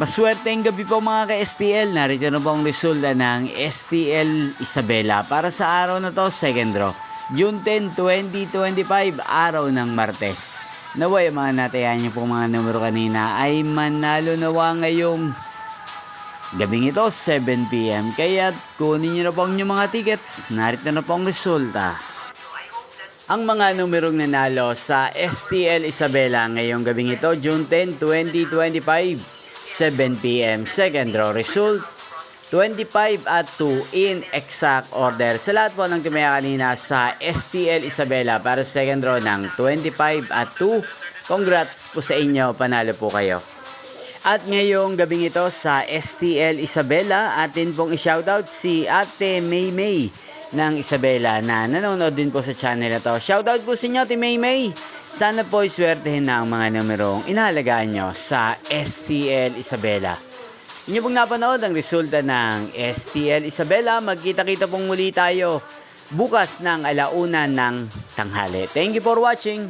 Maswerteng gabi po mga ka-STL. Narito na po ang resulta ng STL Isabela para sa araw na to, second draw. June 10, 2025, araw ng Martes. Naway mga natayan niyo po mga numero kanina ay manalo nawa ngayong gabing ito, 7 PM. Kaya kunin niyo na po ang inyong mga tickets. Narito na po ang resulta. Ang mga numerong nanalo sa STL Isabela ngayong gabing ito, June 10, 2025. 7 PM, second draw result, 25 at 2 in exact order. Sa lahat po ng tumaya kanina sa STL Isabela para sa second draw ng 25 at 2, congrats po sa inyo, panalo po kayo. At ngayong gabing ito sa STL Isabela, atin pong i-shoutout si Ate Maymay ng Isabela na nanonood din po sa channel na to. Shoutout po sa inyo, Ate Maymay. Sana po iswertehin na ang mga numerong inahalagaan nyo sa STL Isabela. Inyo pong napanood ang resulta ng STL Isabela. Magkita-kita pong muli tayo bukas ng alauna ng tanghali. Thank you for watching.